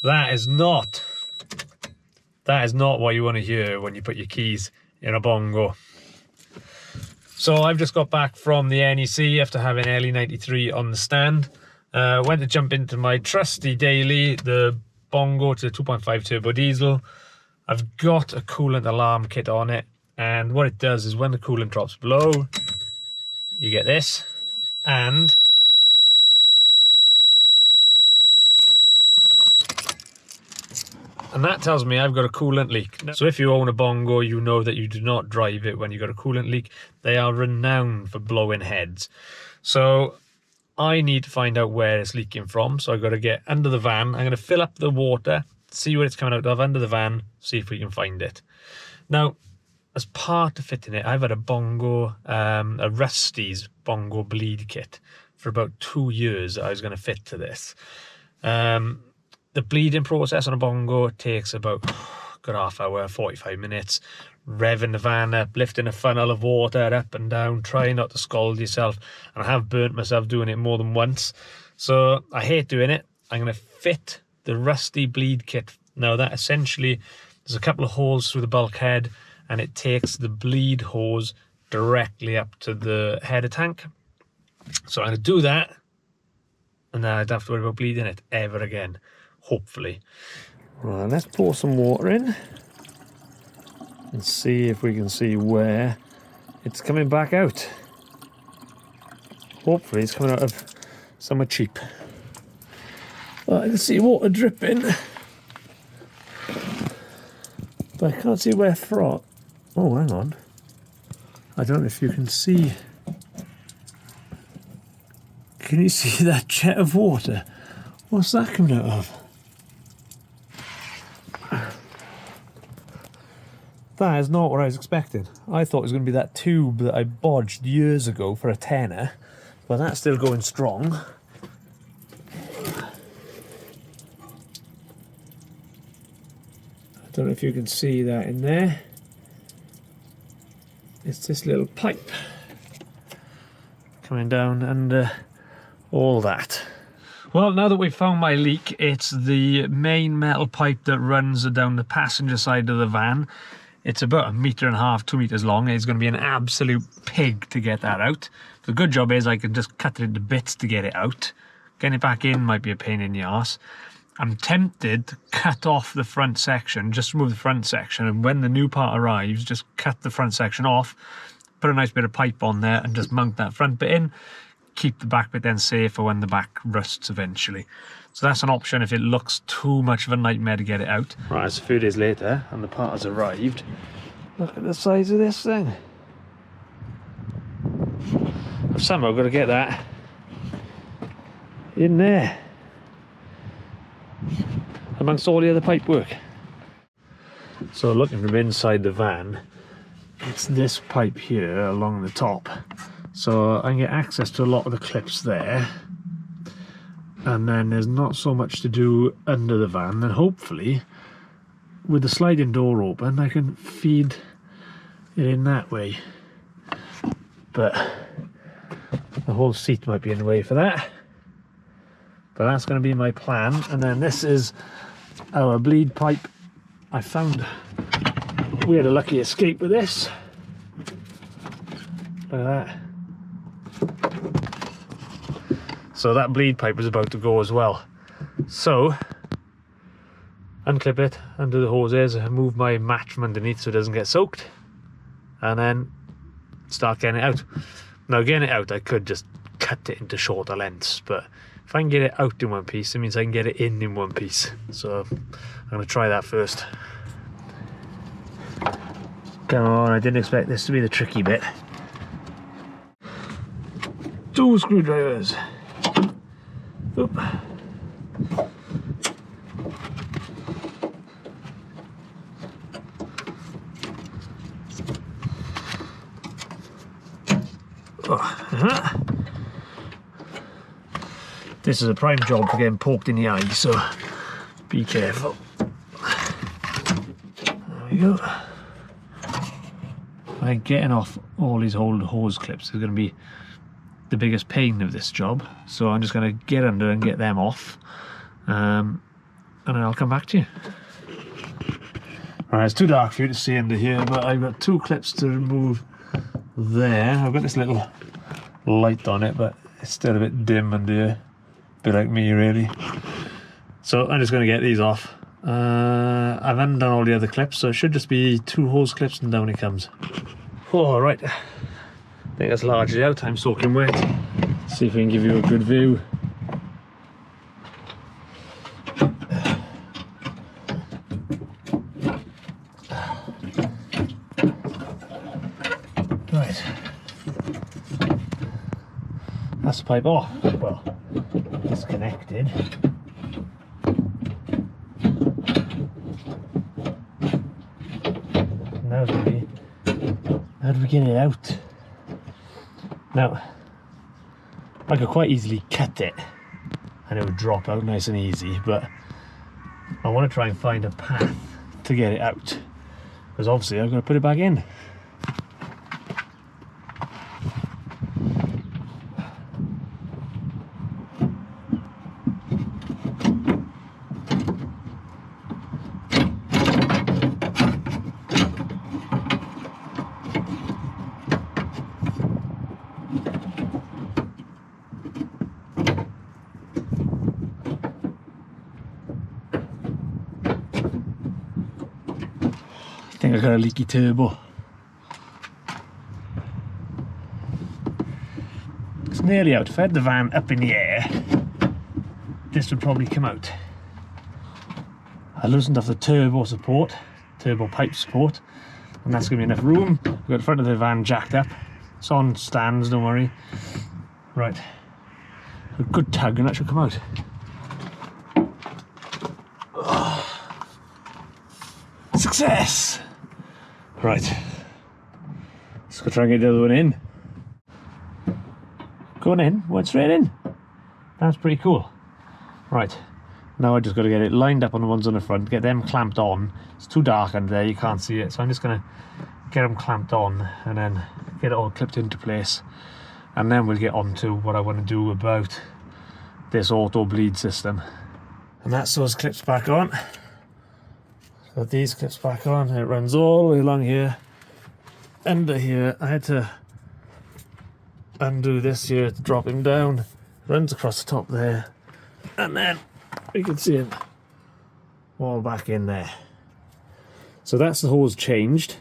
That is not what you want to hear when you put your keys in a Bongo. So I've just got back from the NEC after having LE93 on the stand. Went to jump into my trusty daily, the Bongo to the 2.5 turbo diesel. I've got a coolant alarm kit on it, and what it does is when the coolant drops below, you get this, and that tells me I've got a coolant leak. So if you own a Bongo, you know that you do not drive it when you've got a coolant leak. They are renowned for blowing heads. So I need to find out where it's leaking from. So I've got to get under the van. I'm going to fill up the water, see where it's coming out of under the van, see if we can find it. Now, as part of fitting it, I've had a Bongo, a Rusty's Bongo bleed kit for about 2 years that I was going to fit to this. The bleeding process on a Bongo takes about a good half hour, 45 minutes. Revving the van up, lifting a funnel of water up and down, trying not to scald yourself. And I have burnt myself doing it more than once. So I hate doing it. I'm going to fit the Rusty bleed kit. Now that essentially, there's a couple of holes through the bulkhead and it takes the bleed hose directly up to the header tank. So I'm going to do that. And then I don't have to worry about bleeding it ever again. Hopefully. Right, let's pour some water in and see if we can see where it's coming back out. Hopefully it's coming out of somewhere cheap. Well, I can see water dripping, but I can't see where from. Oh, hang on. I don't know if you can see. Can you see that jet of water? What's that coming out of? That is not what I was expecting. I thought it was going to be that tube that I bodged years ago for a tenner, but that's still going strong. I don't know if you can see that in there. It's this little pipe coming down under all that. Well, now that we've found my leak, it's the main metal pipe that runs down the passenger side of the van. It's about 1.5 meters, 2 meters long. It's going to be an absolute pig to get that out. The good job is I can just cut it into bits to get it out. Getting it back in might be a pain in the arse. I'm tempted to cut off the front section, just remove the front section, and when the new part arrives, just cut the front section off, put a nice bit of pipe on there and just mount that front bit in. Keep the back bit then safe for when the back rusts eventually. So that's an option if it looks too much of a nightmare to get it out. Right, it's a few days later and the part has arrived. Look at the size of this thing. I've somehow got to get that in there amongst all the other pipe work. So looking from inside the van, it's this pipe here along the top. So I can get access to a lot of the clips there. And then there's not so much to do under the van. And hopefully, with the sliding door open, I can feed it in that way. But the whole seat might be in the way for that. But that's going to be my plan. And then this is our bleed pipe. I found we had a lucky escape with this. Look at that. So that bleed pipe is about to go as well. So, unclip it, undo the hoses, move my match from underneath so it doesn't get soaked, and then start getting it out. Now getting it out, I could just cut it into shorter lengths, but if I can get it out in one piece, it means I can get it in one piece. So I'm going to try that first. Come on, I didn't expect this to be the tricky bit. 2 screwdrivers. Oop. This is a prime job for getting poked in the eye, so be careful. There we go. By getting off all these old hose clips is going to be the biggest pain of this job, so I'm just going to get under and get them off. and I'll come back to you. Alright, it's too dark for you to see under here, but I've got 2 clips to remove there. I've got this little light on it, but it's still a bit dim under here. A bit like me, really. So I'm just going to get these off. I've undone all the other clips, so it should just be 2 hose clips and down it comes. Oh, right. I think that's largely out. I'm soaking wet. See if we can give you a good view. Right. That's the pipe off. Well, disconnected. Now how do we get it out? Now, I could quite easily cut it and it would drop out nice and easy, but I want to try and find a path to get it out, because obviously I've got to put it back in. I think I got a leaky turbo. It's nearly out. If I had the van up in the air, this would probably come out. I loosened off the turbo support, turbo pipe support, and that's going to be enough room. I've got the front of the van jacked up. It's on stands, don't worry. Right. A good tug and that should come out. Success! Right, let's go try and get the other one in. Going in, went straight in. That's pretty cool. Right, now I just got to get it lined up on the ones on the front, get them clamped on. It's too dark under there, you can't see it, so I'm just going to get them clamped on and then get it all clipped into place. And then we'll get on to what I want to do about this auto bleed system. And that's those clips back on. Got these clips back on, it runs all the way along here, under here. I had to undo this here to drop him down, runs across the top there, and then we can see him all back in there. So that's the hose changed.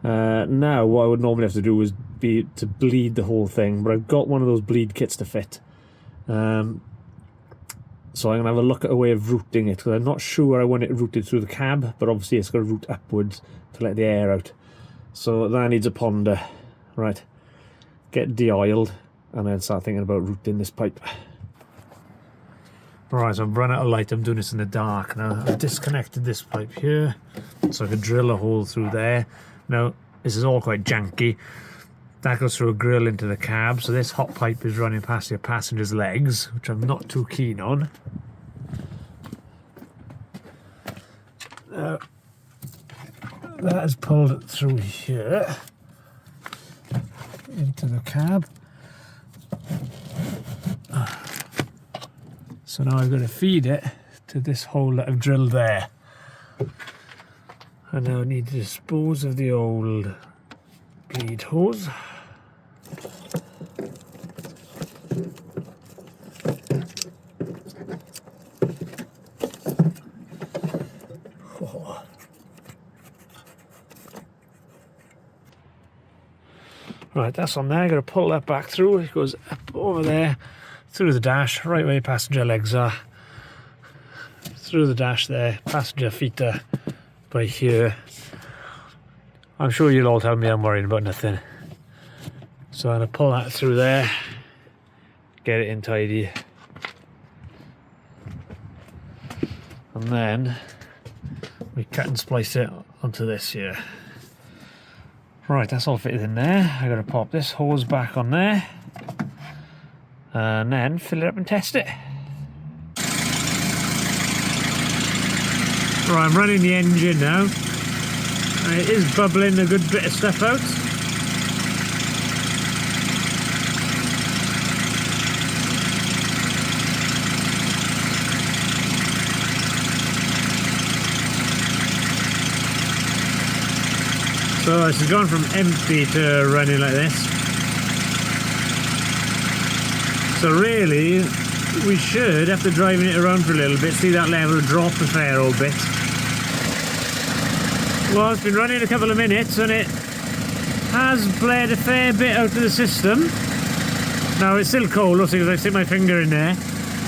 Now what I would normally have to do is to bleed the whole thing, but I've got one of those bleed kits to fit. So I'm going to have a look at a way of routing it, because I'm not sure I want it routed through the cab, but obviously it's got to route upwards to let the air out. So that needs a ponder. Right, get de-oiled and then start thinking about routing this pipe. Alright, so I've run out of light, I'm doing this in the dark now. I've disconnected this pipe here, so I can drill a hole through there. Now, this is all quite janky. That goes through a grill into the cab, so this hot pipe is running past your passenger's legs, which I'm not too keen on. Now, that is pulled through here into the cab. So now I've got to feed it to this hole that I've drilled there. And now I need to dispose of the old bleed hose. Oh. Right, that's on there. I've got to pull that back through. It goes up over there, through the dash, right where your passenger legs are. Through the dash there, passenger feet are by here. I'm sure you'll all tell me I'm worrying about nothing. So I'm going to pull that through there, get it in tidy. And then we cut and splice it onto this here. Right, that's all fitted in there. I'm going to pop this hose back on there and then fill it up and test it. Right, I'm running the engine now. It is bubbling a good bit of stuff out. So this has gone from empty to running like this. So really, we should, after driving it around for a little bit, see that level drop a fair old bit. Well, it's been running a couple of minutes and it has bled a fair bit out of the system. Now it's still cold, also, because I stick my finger in there.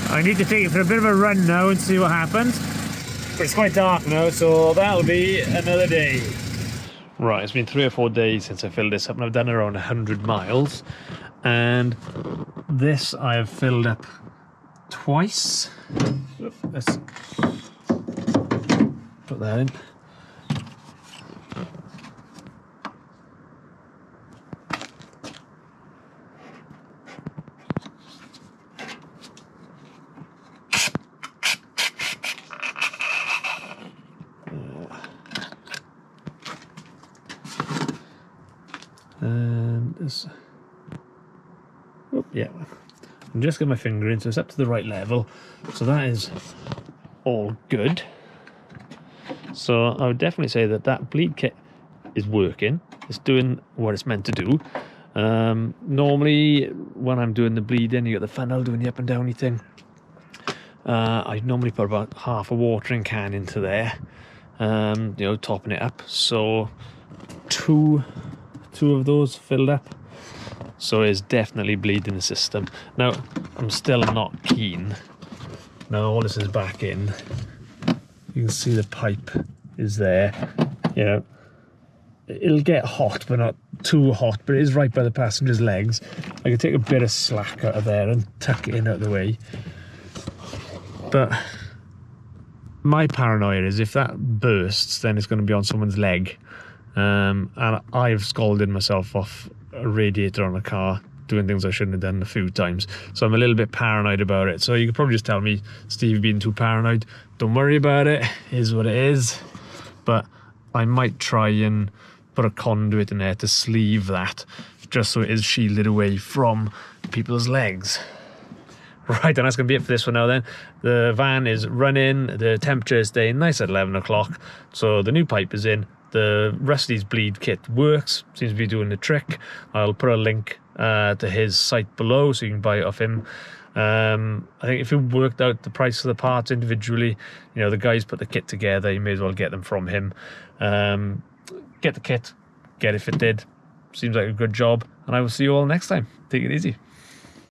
I need to take it for a bit of a run now and see what happens. But it's quite dark now, so that'll be another day. Right, it's been 3 or 4 days since I filled this up, and I've done around 100 miles. And this I have filled up twice. Let's put that in. And this, oh, yeah, I'm just getting my finger in, so it's up to the right level, so that is all good. So I would definitely say that that bleed kit is working. It's doing what it's meant to do. Normally when I'm doing the bleeding, you got the funnel doing the up and downy thing. I normally put about half a watering can into there, you know, topping it up. So two of those filled up, so it's definitely bleeding the system. Now I'm still not keen. Now all this is back in, you can see the pipe is there. You know, it'll get hot but not too hot, but it is right by the passenger's legs. I can take a bit of slack out of there and tuck it in out of the way. But my paranoia is if that bursts, then it's going to be on someone's leg. And I've scalded myself off a radiator on a car doing things I shouldn't have done a few times, so I'm a little bit paranoid about it. So you could probably just tell me, Steve, being too paranoid. Don't worry about it, is what it is. But I might try and put a conduit in there to sleeve that, just so it is shielded away from people's legs. Right, and that's going to be it for this one now then. The van is running, the temperature is staying nice at 11 o'clock, so the new pipe is in. The Rusty's bleed kit works, seems to be doing the trick. I'll put a link to his site below so you can buy it off him. I think if you worked out the price of the parts individually, you know, the guys put the kit together, you may as well get them from him. Get the kit, get it fitted. Seems like a good job, and I will see you all next time. Take it easy.